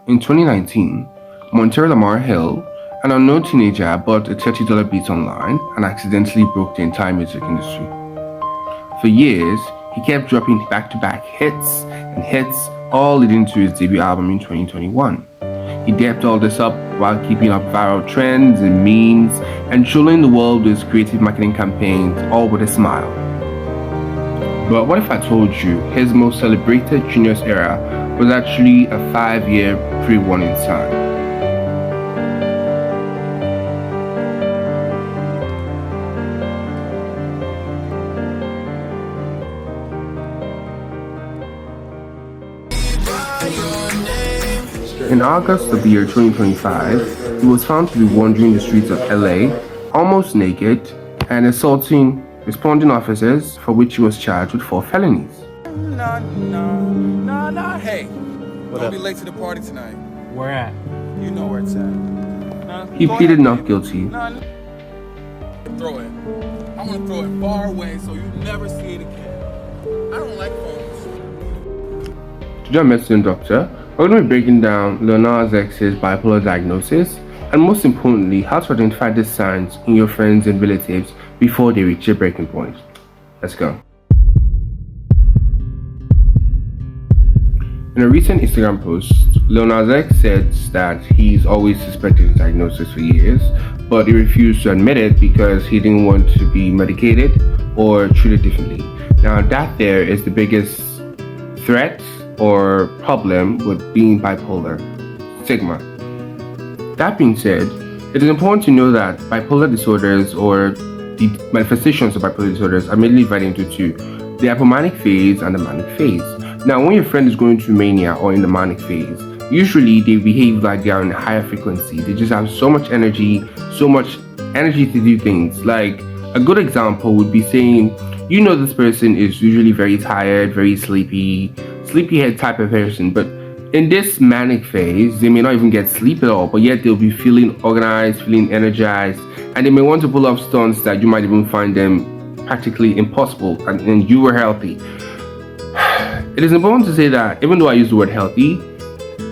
In 2019, Montero Lamar Hill, an unknown teenager, bought a $30 beat online and accidentally broke the entire music industry. For years, he kept dropping back-to-back hits and hits, all leading to his debut album in 2021. He dapped all this up while keeping up viral trends and memes and trolling the world with his creative marketing campaigns, all with a smile. But what if I told you his most celebrated Genius era was actually a 5-year pre-warning sign? In August of the year 2025, he was found to be wandering the streets of LA, almost naked, and assaulting responding officers, for which he was charged with 4 felonies. Hey, don't be late to the party tonight. Where at? You know where it's at. He pleaded not guilty. Throw it. I want to throw it far away so you never see it again. I don't like phones. Today on MedstudentDr, we're going to be breaking down Lil Nas X's bipolar diagnosis, and most importantly, how to identify the signs in your friends and relatives before they reach a breaking point. Let's go. In a recent Instagram post, Lil Nas X said that he's always suspected his diagnosis for years, but he refused to admit it because he didn't want to be medicated or treated differently. Now that there is the biggest threat or problem with being bipolar: stigma. That being said, it is important to know that bipolar disorders, or the manifestations of bipolar disorders, are mainly divided into 2: the hypomanic phase and the manic phase. Now, when your friend is going through mania or in the manic phase, usually they behave like they are in a higher frequency. They just have so much energy to do things. Like, a good example would be saying, you know, this person is usually very tired, very sleepyhead type of person, but in this manic phase, they may not even get sleep at all, but yet they'll be feeling organized, feeling energized, and they may want to pull off stunts that you might even find them practically impossible, and you were healthy. It is important to say that even though I use the word healthy,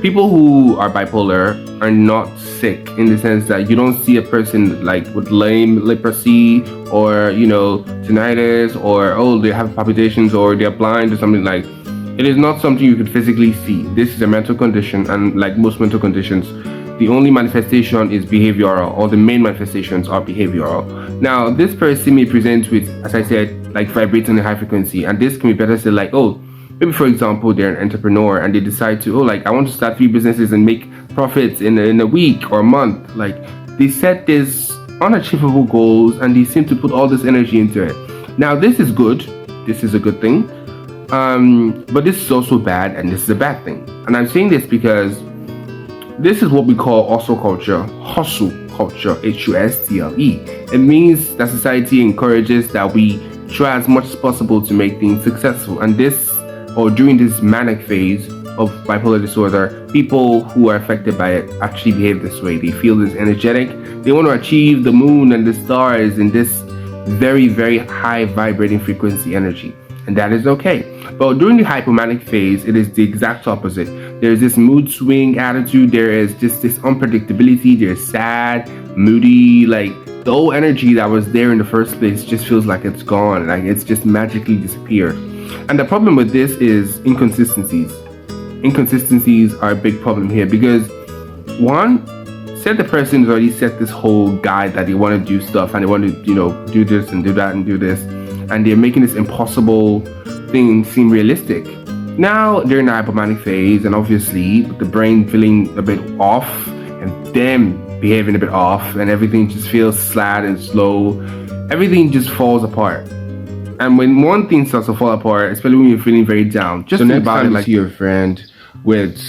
people who are bipolar are not sick, in the sense that you don't see a person like with lame leprosy or, you know, tinnitus, or they have palpitations or they're blind or something. Like, it is not something you could physically see. This is a mental condition, and like most mental conditions, the only manifestation is behavioral, or the main manifestations are behavioral. Now, this person may present with, as I said, like vibrating in high frequency, and this can be better said like, maybe for example, they're an entrepreneur and they decide to, I want to start 3 businesses and make profits in a week or a month. Like, they set these unachievable goals and they seem to put all this energy into it. Now, this is good. This is a good thing. But this is also bad, and this is a bad thing. And I'm saying this because this is what we call hustle culture, HUSTLE. It means that society encourages that we try as much as possible to make things successful. And during this manic phase of bipolar disorder, people who are affected by it actually behave this way. They feel this energetic. They want to achieve the moon and the stars in this very, very high vibrating frequency energy. And that is okay. But during the hypomanic phase, it is the exact opposite. There's this mood swing attitude. There is just this unpredictability. There's sad, moody, like the whole energy that was there in the first place just feels like it's gone. Like it's just magically disappeared. And the problem with this is inconsistencies. Inconsistencies are a big problem here because, one, said the person has already set this whole guide that they want to do stuff and they want to, do this and do that and do this. And they're making this impossible thing seem realistic. Now they're in the hypomanic phase, and obviously the brain feeling a bit off and them behaving a bit off, and everything just feels flat and slow. Everything just falls apart. And when one thing starts to fall apart, especially when you're feeling very down, just think about it like your friend with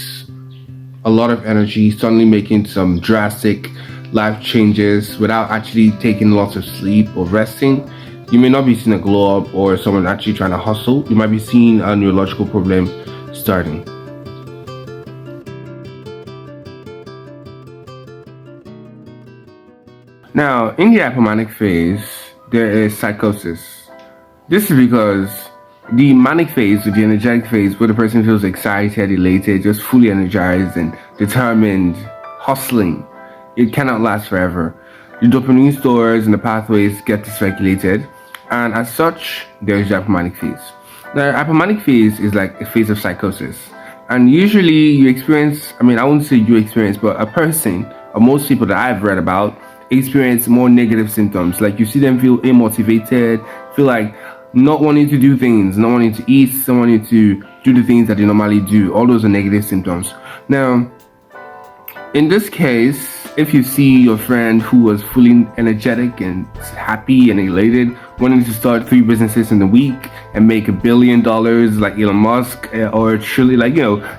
a lot of energy suddenly making some drastic life changes without actually taking lots of sleep or resting. You may not be seeing a glow up or someone actually trying to hustle. You might be seeing a neurological problem starting. Now, in the hypomanic phase, there is psychosis. This is because the manic phase, or the energetic phase, where the person feels excited, elated, just fully energized and determined, hustling. It cannot last forever. The dopamine stores and the pathways get dysregulated, and as such, there is the hypomanic phase. The hypomanic phase is like a phase of psychosis, and usually you experience, I wouldn't say you experience, but a person, or most people that I've read about, experience more negative symptoms. Like you see them feel unmotivated, feel like not wanting to do things, not wanting to eat, not wanting to do the things that they normally do. All those are negative symptoms. Now, in this case, if you see your friend who was fully energetic and happy and elated, wanting to start 3 businesses in a week and make $1 billion like Elon Musk, or truly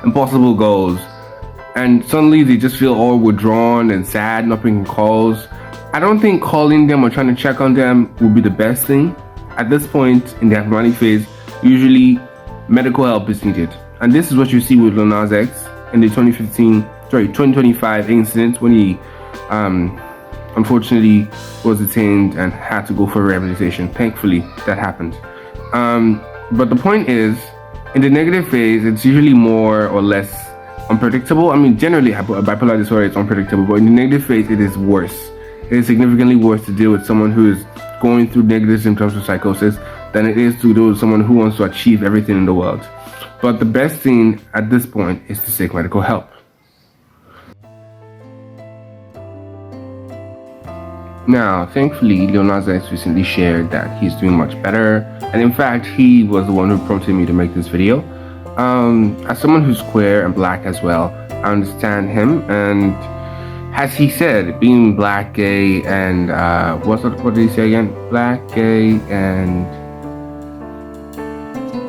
impossible goals, and suddenly they just feel all withdrawn and sad, not picking calls, I don't think calling them or trying to check on them would be the best thing. At this point in the hypomanic phase, usually medical help is needed. And this is what you see with Lil Nas X in the 2025 incident when he unfortunately was detained and had to go for rehabilitation. Thankfully, that happened. But the point is, in the negative phase, it's usually more or less unpredictable. Generally, bipolar disorder is unpredictable, but in the negative phase, it is worse. It is significantly worse to deal with someone who is going through negative symptoms of psychosis than it is to deal with someone who wants to achieve everything in the world. But the best thing at this point is to seek medical help. Now, thankfully, Lil Nas X recently shared that he's doing much better, and in fact, he was the one who prompted me to make this video. As someone who's queer and black as well, I understand him, and as he said, being black, gay, and what did he say again? Black, gay, and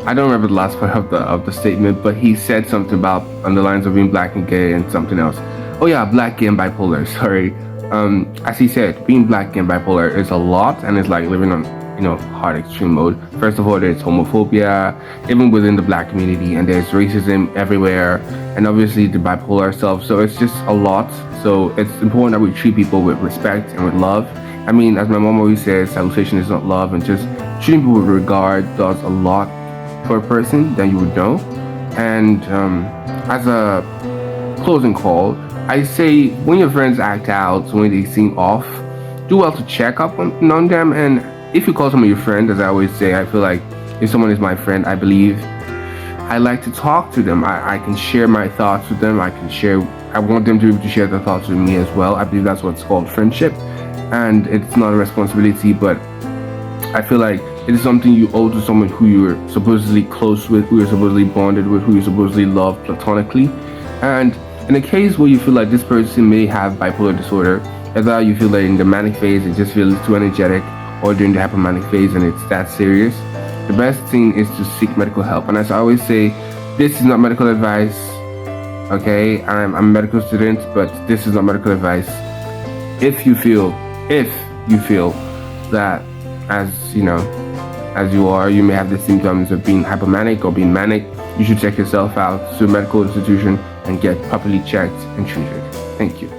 I don't remember the last part of the statement, but he said something about on the lines of being black and gay and something else. Oh yeah, black, gay, and bipolar. Sorry. As he said, being black and bipolar is a lot, and it's like living on hard extreme mode. First of all, there's homophobia even within the black community, and there's racism everywhere, and obviously the bipolar stuff. So it's just a lot. So it's important that we treat people with respect and with love. As my mom always says, salutation is not love, and just treating people with regard does a lot for a person than you would know. And as a closing call, I say when your friends act out, when they seem off, do well to check up on them. And if you call someone your friend, as I always say, I feel like if someone is my friend, I believe I like to talk to them. I can share my thoughts with them. I want them to be able to share their thoughts with me as well. I believe that's what's called friendship. And it's not a responsibility, but I feel like it is something you owe to someone who you're supposedly close with, who you're supposedly bonded with, who you supposedly love platonically. And in a case where you feel like this person may have bipolar disorder, either you feel that in the manic phase it just feels too energetic, or during the hypomanic phase and it's that serious, the best thing is to seek medical help. And as I always say, this is not medical advice, okay? I'm a medical student, but this is not medical advice. If you feel that as you may have the symptoms of being hypomanic or being manic, you should check yourself out to a medical institution and get properly checked and treated. Thank you.